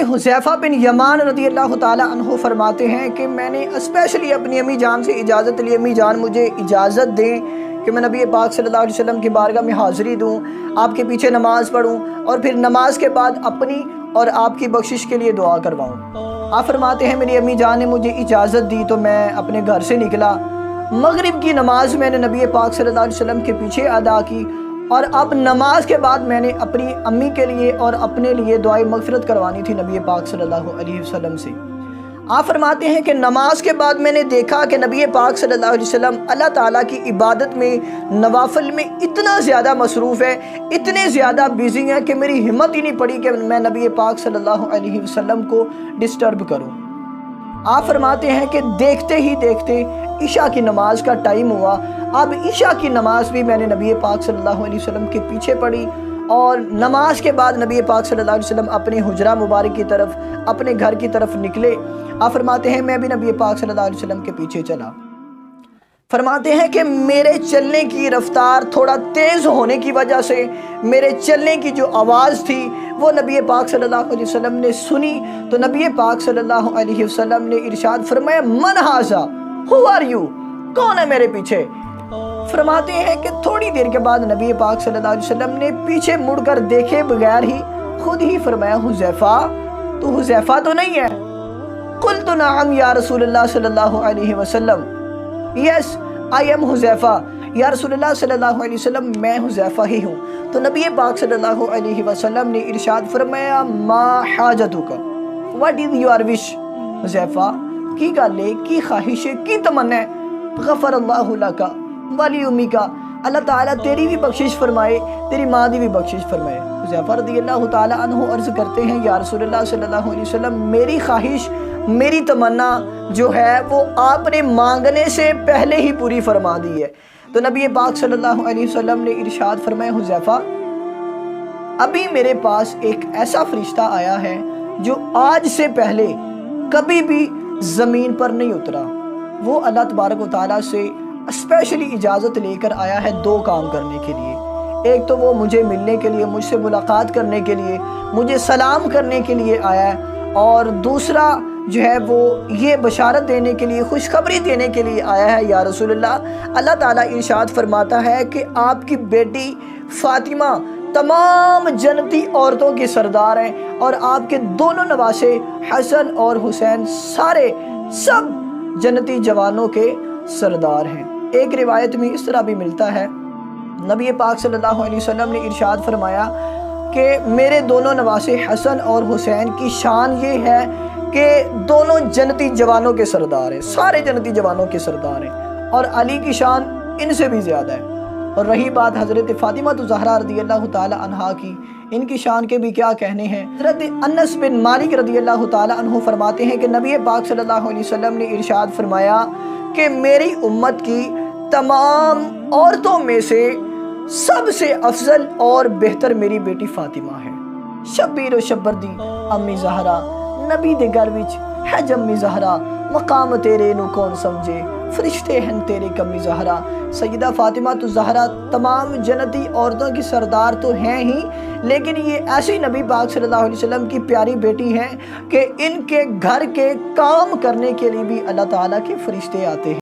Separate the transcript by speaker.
Speaker 1: حذیفہ بن یمان رضی اللہ تعالیٰ عنہ فرماتے ہیں کہ میں نے اسپیشلی اپنی امی جان سے اجازت لی، امی جان مجھے اجازت دیں کہ میں نبی پاک صلی اللہ علیہ وسلم کی بارگاہ میں حاضری دوں، آپ کے پیچھے نماز پڑھوں اور پھر نماز کے بعد اپنی اور آپ کی بخشش کے لیے دعا کرواؤں۔ آپ فرماتے ہیں میری امی جان نے مجھے اجازت دی تو میں اپنے گھر سے نکلا، مغرب کی نماز میں نے نبی پاک صلی اللہ علیہ وسلم کے پیچھے ادا کی، اور اب نماز کے بعد میں نے اپنی امی کے لیے اور اپنے لیے دعائے مغفرت کروانی تھی نبی پاک صلی اللہ علیہ وسلم سے۔ آپ فرماتے ہیں کہ نماز کے بعد میں نے دیکھا کہ نبی پاک صلی اللہ علیہ وسلم اللہ تعالیٰ کی عبادت میں، نوافل میں اتنا زیادہ مصروف ہے، اتنے زیادہ بیزی ہیں کہ میری ہمت ہی نہیں پڑی کہ میں نبی پاک صلی اللہ علیہ وسلم کو ڈسٹرب کروں۔ آپ فرماتے ہیں کہ دیکھتے ہی دیکھتے عشاء کی نماز کا ٹائم ہوا۔ اب عشاء کی نماز بھی میں نے نبی پاک صلی اللہ علیہ وسلم کے پیچھے پڑھی، اور نماز کے بعد نبی پاک صلی اللہ علیہ وسلم اپنے حجرہ مبارک کی طرف، اپنے گھر کی طرف نکلے۔ آپ فرماتے ہیں میں بھی نبی پاک صلی اللہ علیہ وسلم کے پیچھے چلا۔ فرماتے ہیں کہ میرے چلنے کی رفتار تھوڑا تیز ہونے کی وجہ سے میرے چلنے کی جو آواز تھی وہ نبی پاک صلی اللہ علیہ وسلم نے سنی، تو نبی پاک صلی اللہ علیہ وسلم نے ارشاد فرمایا من ھذا، ہو آر یو، کون ہے میرے پیچھے؟ فرماتے ہیں کہ تھوڑی دیر کے بعد نبی پاک صلی اللہ علیہ وسلم نے پیچھے مڑ کر دیکھے بغیر ہی خود ہی فرمایا حذیفہ، تو حذیفہ تو نہیں ہے؟ قلت نعم یا رسول اللہ صلی اللہ علیہ وسلم، یس آئی ایم حذیفہ، یا رسول اللہ صلی اللہ علیہ وسلم میں حذیفہ ہی ہوں۔ تو نبی پاک صلی اللہ علیہ وسلم نے ارشاد فرمایا ما حاجتک، what is your wish؟ Huzaifa کی گالے، کی خواہش، کی تمنا، غفر اللہ لک ولی امیک، اللہ تعالیٰ تیری بھی بخشش فرمائے، تیری ماں دی بھی بخشش فرمائے۔ حذیفہ رضی اللہ تعالیٰ عنہ عرض کرتے ہیں یا رسول اللہ صلی اللہ علیہ وسلم میری خواہش، میری تمنا جو ہے وہ آپ نے مانگنے سے پہلے ہی پوری فرما دی ہے۔ تو نبی پاک صلی اللہ علیہ وسلم نے ارشاد فرمایا حذیفہ ابھی میرے پاس ایک ایسا فرشتہ آیا ہے جو آج سے پہلے کبھی بھی زمین پر نہیں اترا، وہ اللہ تبارک و تعالیٰ سے اسپیشلی اجازت لے کر آیا ہے دو کام کرنے کے لیے۔ ایک تو وہ مجھے ملنے کے لیے، مجھ سے ملاقات کرنے کے لیے، مجھے سلام کرنے کے لیے آیا ہے، اور دوسرا جو ہے وہ یہ بشارت دینے کے لیے، خوشخبری دینے کے لیے آیا ہے یا رسول اللہ، اللہ تعالیٰ ارشاد فرماتا ہے کہ آپ کی بیٹی فاطمہ تمام جنتی عورتوں کی سردار ہیں، اور آپ کے دونوں نواسے حسن اور حسین سب جنتی جوانوں کے سردار ہیں۔ ایک روایت میں اس طرح بھی ملتا ہے نبی پاک صلی اللہ علیہ وسلم نے ارشاد فرمایا کہ میرے دونوں نواسے حسن اور حسین کی شان یہ ہے کہ دونوں جنتی جوانوں کے سردار ہیں، سارے جنتی جوانوں کے سردار ہیں، اور علی کی شان ان سے بھی زیادہ ہے۔ اور رہی بات حضرت فاطمہ زہرا رضی اللہ تعالی عنہا کی، ان کی شان کے بھی کیا کہنے ہیں۔ حضرت انس بن مالک رضی اللہ تعالی عنہ فرماتے ہیں کہ نبی پاک صلی اللہ علیہ وسلم نے ارشاد فرمایا کہ میری امت کی تمام عورتوں میں سے سب سے افضل اور بہتر میری بیٹی فاطمہ ہے۔ شبیر و شبر دی امی زہرا، نبی دے گھر وچ ہے جمی زہرا، مقام تیرے نو کون سمجھے، فرشتے ہیں تیرے کمی زہرا۔ سیدہ فاطمہ زہرا تمام جنتی عورتوں کی سردار تو ہیں ہی، لیکن یہ ایسی نبی پاک صلی اللہ علیہ وسلم کی پیاری بیٹی ہیں کہ ان کے گھر کے کام کرنے کے لیے بھی اللہ تعالیٰ کے فرشتے آتے ہیں۔